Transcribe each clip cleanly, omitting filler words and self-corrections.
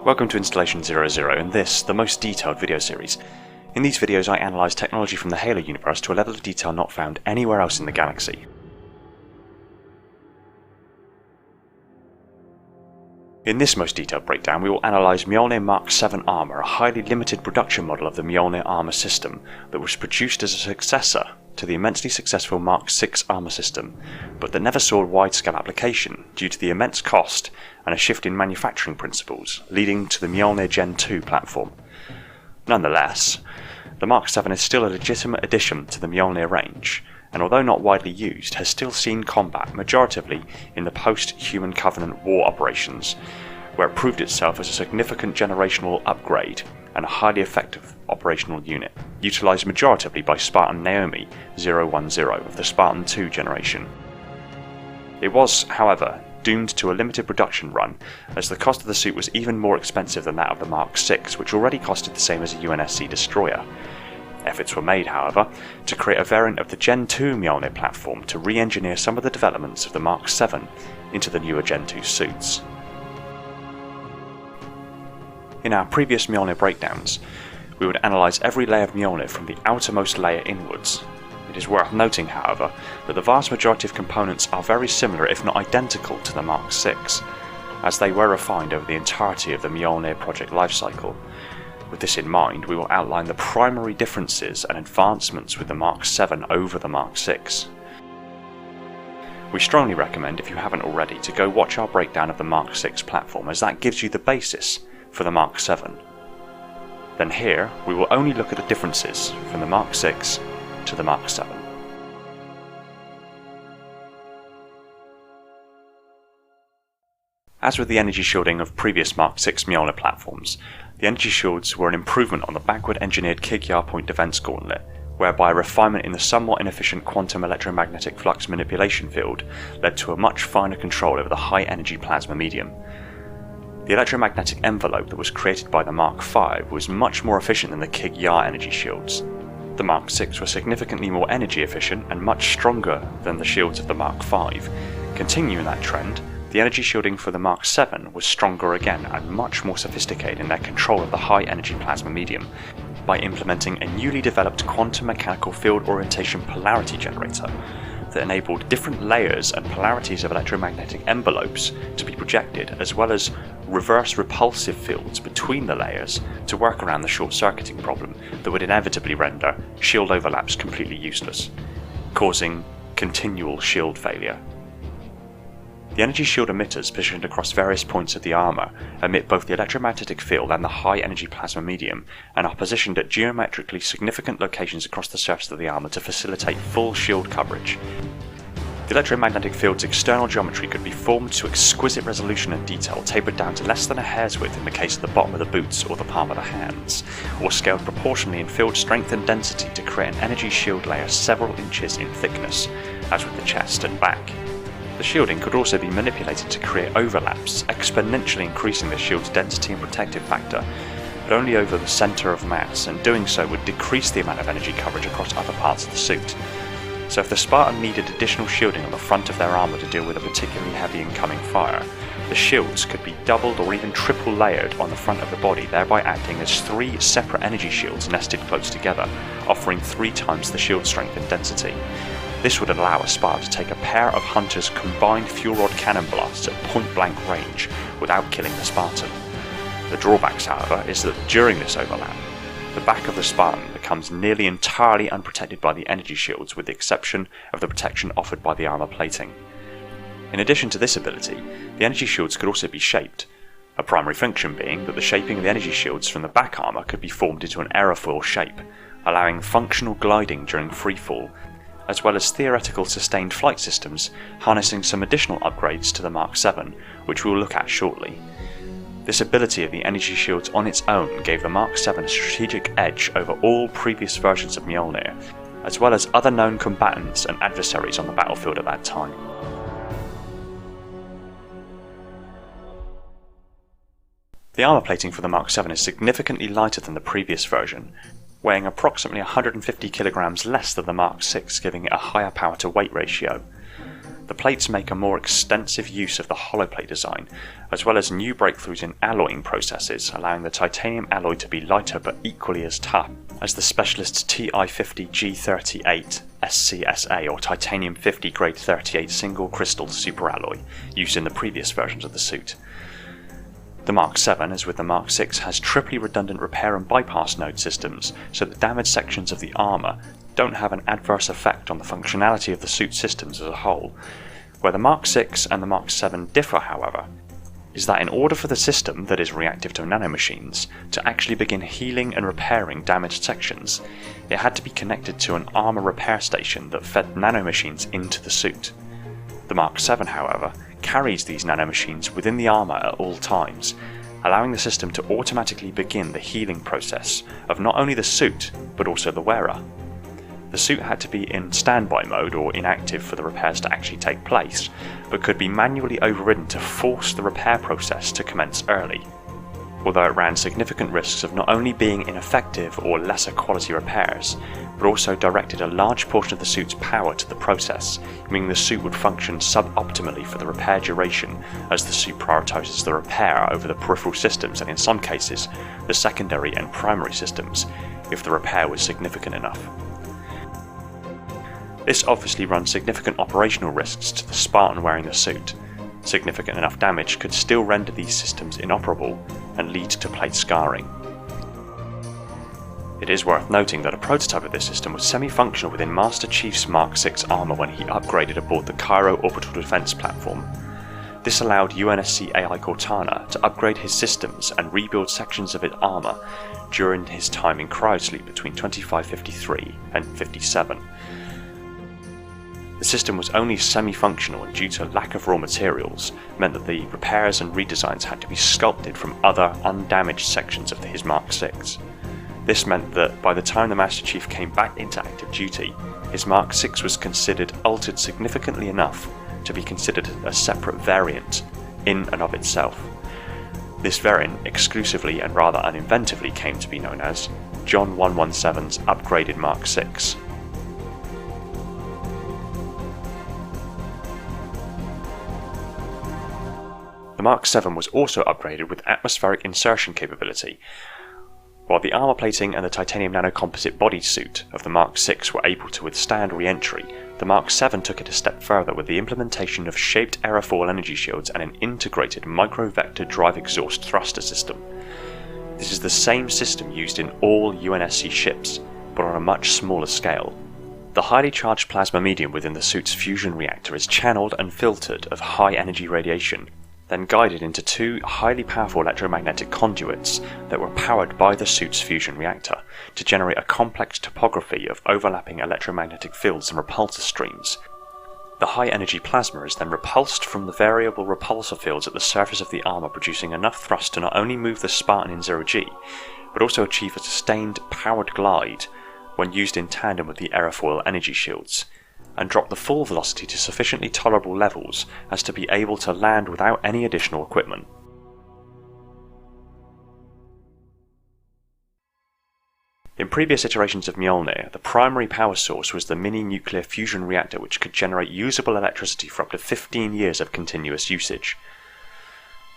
Welcome to Installation 00 and this, the most detailed video series. In these videos I analyse technology from the Halo universe to a level of detail not found anywhere else in the galaxy. In this most detailed breakdown we will analyse MJOLNIR Mark-VII armour, a highly limited production model of the MJOLNIR armour system that was produced as a successor to the immensely successful Mark-VI armour system, but that never saw wide-scale application due to the immense cost and a shift in manufacturing principles, leading to the MJOLNIR Gen 2 platform. Nonetheless, the Mark-VII is still a legitimate addition to the MJOLNIR range, and although not widely used, has still seen combat majoritively in the post-Human Covenant war operations, where it proved itself as a significant generational upgrade and a highly effective operational unit, utilised majoritively by Spartan Naomi-010 of the Spartan 2 generation. It was, however, doomed to a limited production run, as the cost of the suit was even more expensive than that of the Mark-VI, which already costed the same as a UNSC destroyer. Efforts were made, however, to create a variant of the Gen 2 MJOLNIR platform to re-engineer some of the developments of the Mark-VII into the newer Gen 2 suits. In our previous MJOLNIR breakdowns, we would analyse every layer of MJOLNIR from the outermost layer inwards. It is worth noting, however, that the vast majority of components are very similar if not identical to the Mark-VI, as they were refined over the entirety of the MJOLNIR project lifecycle. With this in mind, we will outline the primary differences and advancements with the Mark-VII over the Mark-VI. We strongly recommend, if you haven't already, to go watch our breakdown of the Mark-VI platform, as that gives you the basis for the Mark-VII. Then here, we will only look at the differences from the Mark-VI to the Mark-VII. As with the energy shielding of previous Mark-VI MJOLNIR platforms, the energy shields were an improvement on the backward engineered KIG point defense gauntlet, whereby a refinement in the somewhat inefficient quantum electromagnetic flux manipulation field led to a much finer control over the high energy plasma medium. The electromagnetic envelope that was created by the Mark-V was much more efficient than the KIG energy shields. The Mark-VI were significantly more energy efficient and much stronger than the shields of the Mark-V. Continuing that trend, the energy shielding for the Mark-VII was stronger again and much more sophisticated in their control of the high energy plasma medium, by implementing a newly developed quantum mechanical field orientation polarity generator that enabled different layers and polarities of electromagnetic envelopes to be projected, as well as reverse repulsive fields between the layers to work around the short-circuiting problem that would inevitably render shield overlaps completely useless, causing continual shield failure. The energy shield emitters positioned across various points of the armour emit both the electromagnetic field and the high energy plasma medium, and are positioned at geometrically significant locations across the surface of the armour to facilitate full shield coverage. The electromagnetic field's external geometry could be formed to exquisite resolution and detail, tapered down to less than a hair's width in the case of the bottom of the boots or the palm of the hands, or scaled proportionally in field strength and density to create an energy shield layer several inches in thickness, as with the chest and back. The shielding could also be manipulated to create overlaps, exponentially increasing the shield's density and protective factor, but only over the centre of mass, and doing so would decrease the amount of energy coverage across other parts of the suit. So if the Spartan needed additional shielding on the front of their armour to deal with a particularly heavy incoming fire, the shields could be doubled or even triple layered on the front of the body, thereby acting as three separate energy shields nested close together, offering 3 times the shield strength and density. This would allow a Spartan to take a pair of Hunter's combined fuel rod cannon blasts at point-blank range without killing the Spartan. The drawbacks, however, is that during this overlap, the back of the Spartan becomes nearly entirely unprotected by the energy shields, with the exception of the protection offered by the armour plating. In addition to this ability, the energy shields could also be shaped, a primary function being that the shaping of the energy shields from the back armour could be formed into an aerofoil shape, allowing functional gliding during freefall, as well as theoretical sustained flight systems, harnessing some additional upgrades to the Mark-VII, which we will look at shortly. This ability of the energy shields on its own gave the Mark-VII a strategic edge over all previous versions of MJOLNIR, as well as other known combatants and adversaries on the battlefield at that time. The armour plating for the Mark-VII is significantly lighter than the previous version, weighing approximately 150 kilograms less than the Mark-VI, giving it a higher power to weight ratio. the plates make a more extensive use of the holoplate design, as well as new breakthroughs in alloying processes, allowing the titanium alloy to be lighter but equally as tough as the specialist TI-50G38 SCSA or Titanium 50 Grade 38 single crystal superalloy used in the previous versions of the suit. The Mark-VII, as with the Mark-VI, has triply redundant repair and bypass node systems, so the damaged sections of the armour don't have an adverse effect on the functionality of the suit systems as a whole. Where the Mark-VI and the Mark-VII differ, however, is that in order for the system that is reactive to nanomachines to actually begin healing and repairing damaged sections, it had to be connected to an armour repair station that fed nanomachines into the suit. The Mark-VII, however, carries these nanomachines within the armour at all times, allowing the system to automatically begin the healing process of not only the suit, but also the wearer. The suit had to be in standby mode or inactive for the repairs to actually take place, but could be manually overridden to force the repair process to commence early, although it ran significant risks of not only being ineffective or lesser quality repairs, but also directed a large portion of the suit's power to the process, meaning the suit would function suboptimally for the repair duration as the suit prioritizes the repair over the peripheral systems and in some cases the secondary and primary systems if the repair was significant enough. This obviously runs significant operational risks to the Spartan wearing the suit. Significant enough damage could still render these systems inoperable and lead to plate scarring. It is worth noting that a prototype of this system was semi-functional within Master Chief's Mark-VI armour when he upgraded aboard the Cairo Orbital Defence Platform. This allowed UNSC AI Cortana to upgrade his systems and rebuild sections of his armour during his time in cryosleep between 2553 and 57. The system was only semi-functional and due to lack of raw materials meant that the repairs and redesigns had to be sculpted from other undamaged sections of his Mark-VI. This meant that by the time the Master Chief came back into active duty, his Mark-VI was considered altered significantly enough to be considered a separate variant in and of itself. This variant exclusively and rather uninventively came to be known as John 117's upgraded Mark-VI. The Mark-VII was also upgraded with atmospheric insertion capability. While the armour plating and the titanium nanocomposite bodysuit of the Mark-VI were able to withstand re-entry, the Mark-VII took it a step further with the implementation of shaped aerofoil energy shields and an integrated micro-vector drive exhaust thruster system. This is the same system used in all UNSC ships, but on a much smaller scale. The highly charged plasma medium within the suit's fusion reactor is channeled and filtered of high-energy radiation, then guided into two highly powerful electromagnetic conduits that were powered by the suit's fusion reactor to generate a complex topography of overlapping electromagnetic fields and repulsor streams. The high-energy plasma is then repulsed from the variable repulsor fields at the surface of the armour, producing enough thrust to not only move the Spartan in 0G, but also achieve a sustained powered glide when used in tandem with the aerofoil energy shields, and drop the full velocity to sufficiently tolerable levels as to be able to land without any additional equipment. In previous iterations of Mjolnir, the primary power source was the mini-nuclear fusion reactor, which could generate usable electricity for up to 15 years of continuous usage.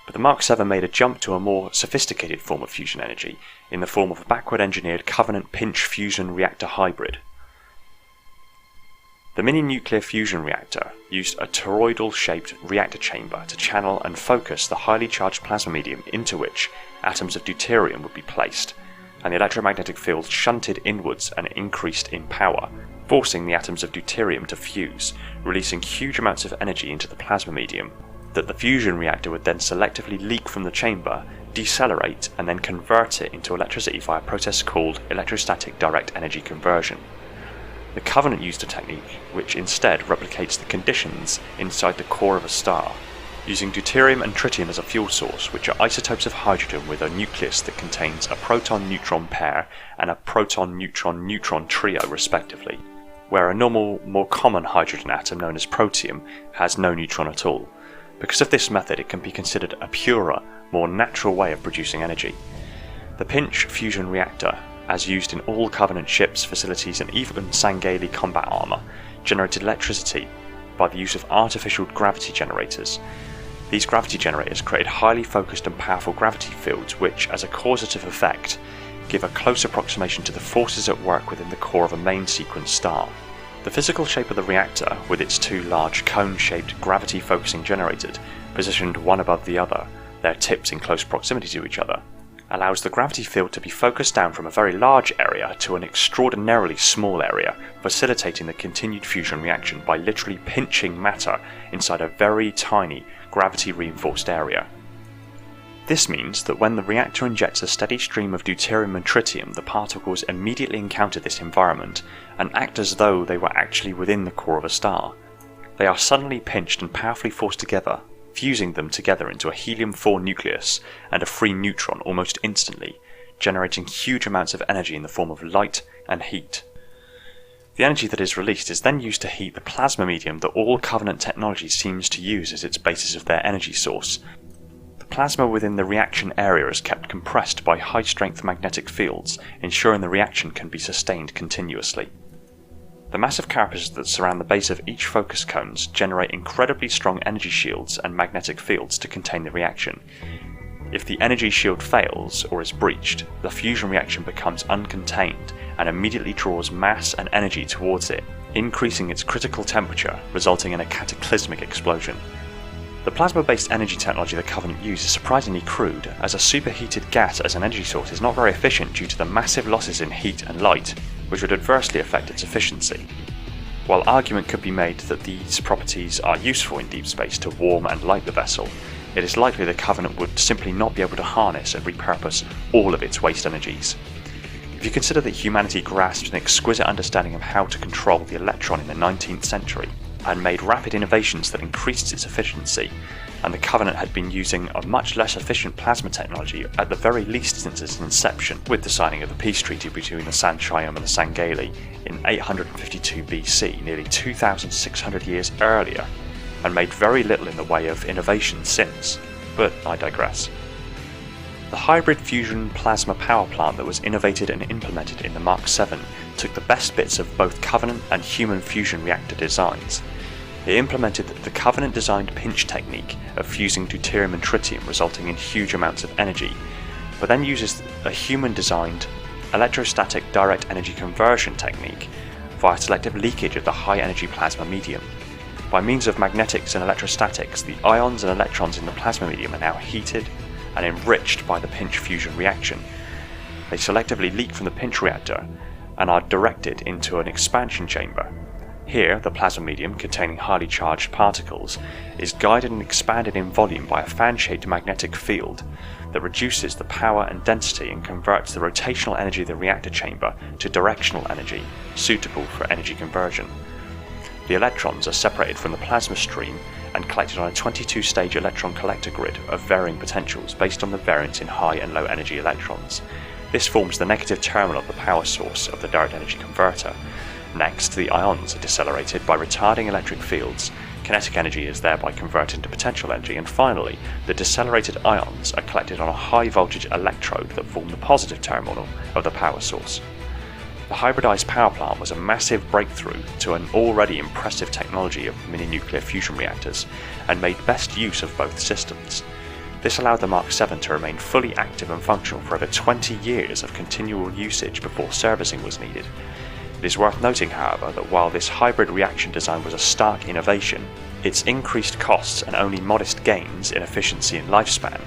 But the Mark-VII made a jump to a more sophisticated form of fusion energy in the form of a backward-engineered Covenant Pinch fusion reactor hybrid. The mini-nuclear fusion reactor used a toroidal-shaped reactor chamber to channel and focus the highly charged plasma medium into which atoms of deuterium would be placed, and the electromagnetic field shunted inwards and increased in power, forcing the atoms of deuterium to fuse, releasing huge amounts of energy into the plasma medium that the fusion reactor would then selectively leak from the chamber, decelerate, and then convert it into electricity via a process called electrostatic direct energy conversion. The Covenant used a technique which instead replicates the conditions inside the core of a star, using deuterium and tritium as a fuel source, which are isotopes of hydrogen with a nucleus that contains a proton-neutron pair and a proton-neutron-neutron trio respectively, where a normal, more common hydrogen atom known as protium has no neutron at all. Because of this method, it can be considered a purer, more natural way of producing energy. The Pinch fusion reactor, as used in all Covenant ships, facilities and even Sangheili combat armour, generated electricity by the use of artificial gravity generators. These gravity generators created highly focused and powerful gravity fields which, as a causative effect, give a close approximation to the forces at work within the core of a main sequence star. The physical shape of the reactor, with its two large cone-shaped gravity-focusing generators positioned one above the other, their tips in close proximity to each other, allows the gravity field to be focused down from a very large area to an extraordinarily small area, facilitating the continued fusion reaction by literally pinching matter inside a very tiny gravity-reinforced area. This means that when the reactor injects a steady stream of deuterium and tritium, the particles immediately encounter this environment and act as though they were actually within the core of a star. They are suddenly pinched and powerfully forced together, fusing them together into a helium-4 nucleus and a free neutron almost instantly, generating huge amounts of energy in the form of light and heat. The energy that is released is then used to heat the plasma medium that all Covenant technology seems to use as its basis of their energy source. The plasma within the reaction area is kept compressed by high-strength magnetic fields, ensuring the reaction can be sustained continuously. The massive carapaces that surround the base of each focus cones generate incredibly strong energy shields and magnetic fields to contain the reaction. If the energy shield fails or is breached, the fusion reaction becomes uncontained and immediately draws mass and energy towards it, increasing its critical temperature, resulting in a cataclysmic explosion. The plasma-based energy technology the Covenant use is surprisingly crude, as a superheated gas as an energy source is not very efficient due to the massive losses in heat and light, which would adversely affect its efficiency. While argument could be made that these properties are useful in deep space to warm and light the vessel, it is likely the Covenant would simply not be able to harness and repurpose all of its waste energies. If you consider that humanity grasped an exquisite understanding of how to control the electron in the 19th century, and made rapid innovations that increased its efficiency, and the Covenant had been using a much less efficient plasma technology at the very least since its inception, with the signing of the peace treaty between the Sanchayam and the Sangali in 852 BC, nearly 2,600 years earlier, and made very little in the way of innovation since. But I digress. The hybrid fusion plasma power plant that was innovated and implemented in the Mark-VII took the best bits of both Covenant and human fusion reactor designs. It implemented the Covenant-designed pinch technique of fusing deuterium and tritium, resulting in huge amounts of energy, but then uses a human-designed electrostatic direct energy conversion technique via selective leakage of the high-energy plasma medium. By means of magnetics and electrostatics, the ions and electrons in the plasma medium are now heated and enriched by the pinch fusion reaction. They selectively leak from the pinch reactor and are directed into an expansion chamber. Here, the plasma medium, containing highly charged particles, is guided and expanded in volume by a fan-shaped magnetic field that reduces the power and density and converts the rotational energy of the reactor chamber to directional energy, suitable for energy conversion. The electrons are separated from the plasma stream and collected on a 22-stage electron collector grid of varying potentials based on the variance in high and low energy electrons. This forms the negative terminal of the power source of the direct energy converter. Next, the ions are decelerated by retarding electric fields. Kinetic energy is thereby converted into potential energy, and finally, the decelerated ions are collected on a high voltage electrode that form the positive terminal of the power source. The hybridized power plant was a massive breakthrough to an already impressive technology of mini-nuclear fusion reactors, and made best use of both systems. This allowed the Mark-VII to remain fully active and functional for over 20 years of continual usage before servicing was needed. It is worth noting, however, that while this hybrid reaction design was a stark innovation, its increased costs and only modest gains in efficiency and lifespan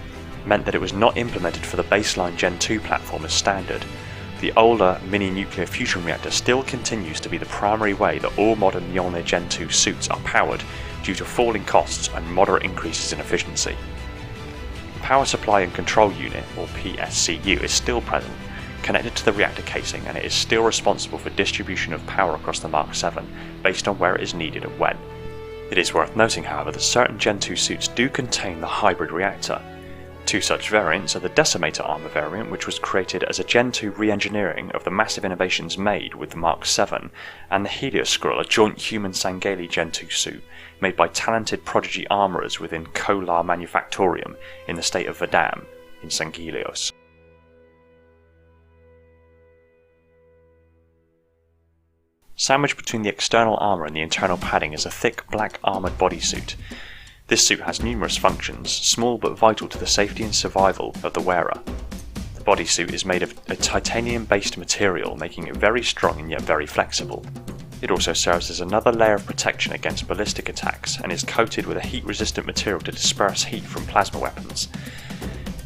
meant that it was not implemented for the baseline Gen 2 platform as standard. The older mini-nuclear fusion reactor still continues to be the primary way that all modern MJOLNIR Gen 2 suits are powered due to falling costs and moderate increases in efficiency. The Power Supply and Control Unit, or PSCU, is still present, connected to the reactor casing, and it is still responsible for distribution of power across the Mark-VII based on where it is needed and when. It is worth noting, however, that certain Gen 2 suits do contain the hybrid reactor. Two such variants are the Decimator armor variant, which was created as a Gen 2 re-engineering of the massive innovations made with the Mark-VII, and the Helioscroll, a joint human Sangali Gen 2 suit made by talented prodigy armourers within Kolar Manufactorium in the state of Vadam in Sangilios. Sandwiched between the external armour and the internal padding is a thick black armoured bodysuit. This suit has numerous functions, small but vital to the safety and survival of the wearer. The bodysuit is made of a titanium-based material, making it very strong and yet very flexible. It also serves as another layer of protection against ballistic attacks and is coated with a heat-resistant material to disperse heat from plasma weapons.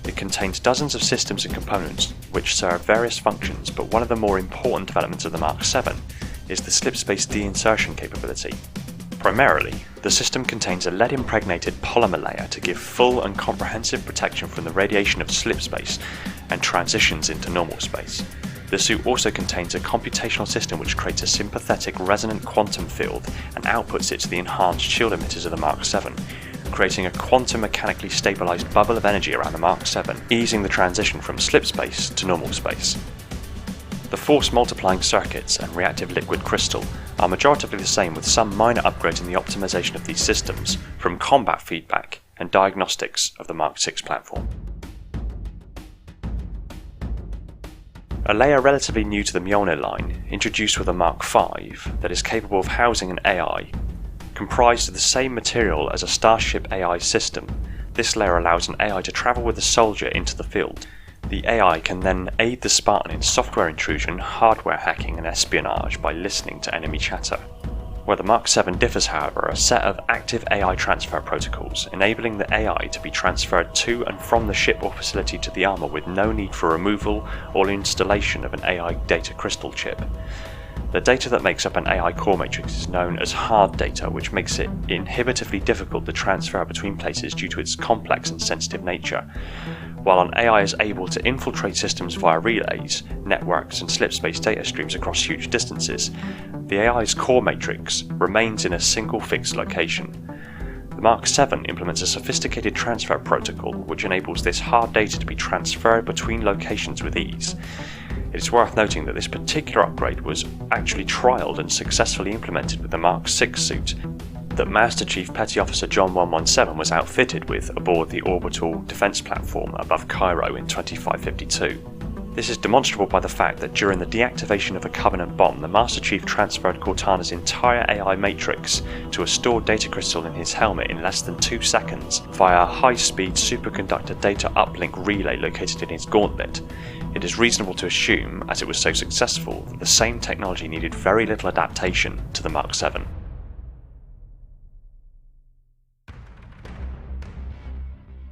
It contains dozens of systems and components which serve various functions, but one of the more important developments of the Mark-VII is the slip-space de-insertion capability. Primarily, the system contains a lead-impregnated polymer layer to give full and comprehensive protection from the radiation of slip space and transitions into normal space. The suit also contains a computational system which creates a sympathetic resonant quantum field and outputs it to the enhanced shield emitters of the Mark-VII, creating a quantum mechanically stabilized bubble of energy around the Mark-VII, easing the transition from slip space to normal space. The force multiplying circuits and reactive liquid crystal are majoritively the same, with some minor upgrades in the optimization of these systems from combat feedback and diagnostics of the Mark-VI platform. A layer relatively new to the MJOLNIR line, introduced with the Mark-V, that is capable of housing an AI. Comprised of the same material as a Starship AI system, this layer allows an AI to travel with a soldier into the field. The AI can then aid the Spartan in software intrusion, hardware hacking and espionage by listening to enemy chatter. Where the Mark-VII differs, however, are a set of active AI transfer protocols, enabling the AI to be transferred to and from the ship or facility to the armour with no need for removal or installation of an AI data crystal chip. The data that makes up an AI core matrix is known as hard data, which makes it inhibitively difficult to transfer between places due to its complex and sensitive nature. While an AI is able to infiltrate systems via relays, networks and slipspace data streams across huge distances, the AI's core matrix remains in a single fixed location. The Mark-VII implements a sophisticated transfer protocol which enables this hard data to be transferred between locations with ease. It is worth noting that this particular upgrade was actually trialled and successfully implemented with the Mark-VI suit that Master Chief Petty Officer John 117 was outfitted with aboard the orbital defence platform above Cairo in 2552. This is demonstrable by the fact that during the deactivation of a Covenant bomb, the Master Chief transferred Cortana's entire AI matrix to a stored data crystal in his helmet in less than 2 seconds via a high-speed superconductor data uplink relay located in his gauntlet. It is reasonable to assume, as it was so successful, that the same technology needed very little adaptation to the Mark-VII.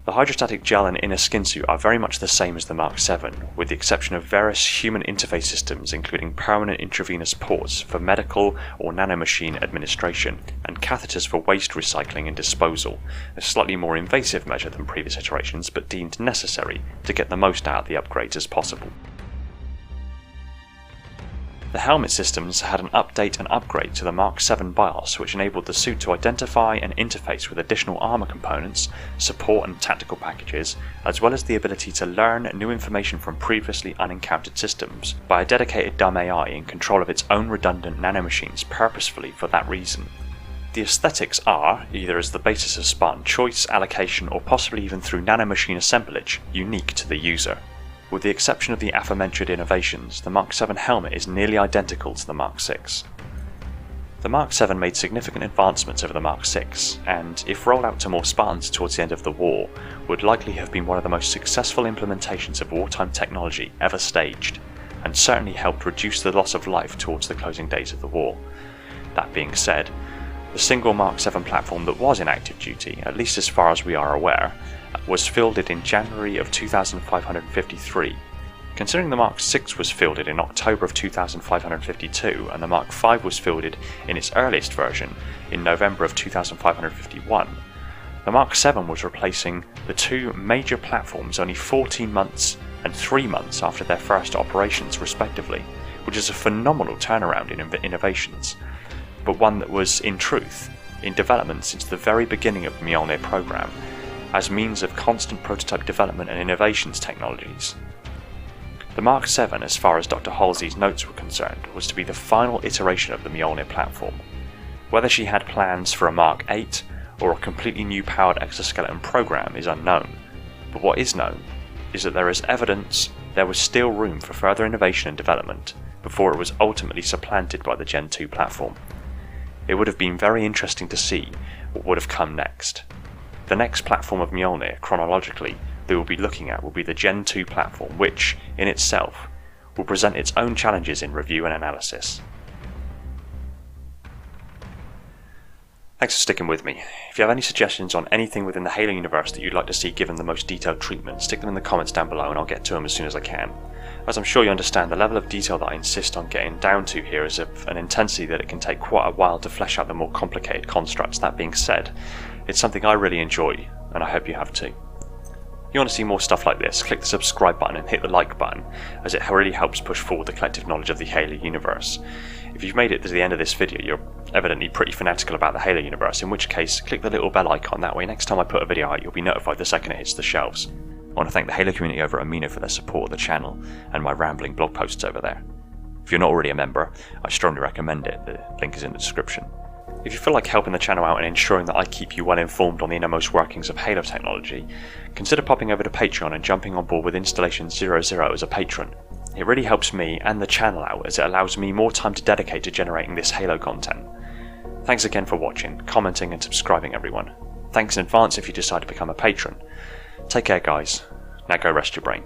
The hydrostatic gel and inner skin suit are very much the same as the Mark-VII, with the exception of various human interface systems including permanent intravenous ports for medical or nanomachine administration, and catheters for waste recycling and disposal, a slightly more invasive measure than previous iterations but deemed necessary to get the most out of the upgrades as possible. The helmet systems had an update and upgrade to the Mark-VII BIOS, which enabled the suit to identify and interface with additional armour components, support and tactical packages, as well as the ability to learn new information from previously unencountered systems by a dedicated dumb AI in control of its own redundant nanomachines purposefully for that reason. The aesthetics are, either as the basis of Spartan choice, allocation, or possibly even through nanomachine assemblage, unique to the user. With the exception of the aforementioned innovations, the Mark-VII helmet is nearly identical to the Mark-VI. The Mark-VII made significant advancements over the Mark-VI, and, if rolled out to more Spartans towards the end of the war, would likely have been one of the most successful implementations of wartime technology ever staged, and certainly helped reduce the loss of life towards the closing days of the war. That being said, the single Mark-VII platform that was in active duty, at least as far as we are aware, was fielded in January of 2553. Considering the Mark-VI was fielded in October of 2552 and the Mark-V was fielded in its earliest version in November of 2551, the Mark-VII was replacing the two major platforms only 14 months and 3 months after their first operations respectively, which is a phenomenal turnaround in innovations, but one that was, in truth, in development since the very beginning of the MJOLNIR program, as means of constant prototype development and innovations technologies. The Mark-VII, as far as Dr. Halsey's notes were concerned, was to be the final iteration of the MJOLNIR platform. Whether she had plans for a Mark-VIII or a completely new powered exoskeleton program is unknown, but what is known is that there is evidence there was still room for further innovation and development, before it was ultimately supplanted by the Gen 2 platform. It would have been very interesting to see what would have come next. The next platform of Mjolnir, chronologically, that we'll be looking at will be the Gen 2 platform, which, in itself, will present its own challenges in review and analysis. Thanks for sticking with me. If you have any suggestions on anything within the Halo universe that you'd like to see given the most detailed treatment, stick them in the comments down below and I'll get to them as soon as I can. As I'm sure you understand, the level of detail that I insist on getting down to here is of an intensity that it can take quite a while to flesh out the more complicated constructs. That being said, it's something I really enjoy, and I hope you have too. If you want to see more stuff like this, click the subscribe button and hit the like button, as it really helps push forward the collective knowledge of the Halo universe. If you've made it to the end of this video, you're evidently pretty fanatical about the Halo universe, in which case click the little bell icon. That way next time I put a video out you'll be notified the second it hits the shelves. I want to thank the Halo community over at Amino for their support of the channel and my rambling blog posts over there. If you're not already a member, I strongly recommend it, the link is in the description. If you feel like helping the channel out and ensuring that I keep you well informed on the innermost workings of Halo technology, consider popping over to Patreon and jumping on board with Installation 00 as a patron. It really helps me and the channel out as it allows me more time to dedicate to generating this Halo content. Thanks again for watching, commenting and subscribing everyone. Thanks in advance if you decide to become a patron. Take care guys, now go rest your brain.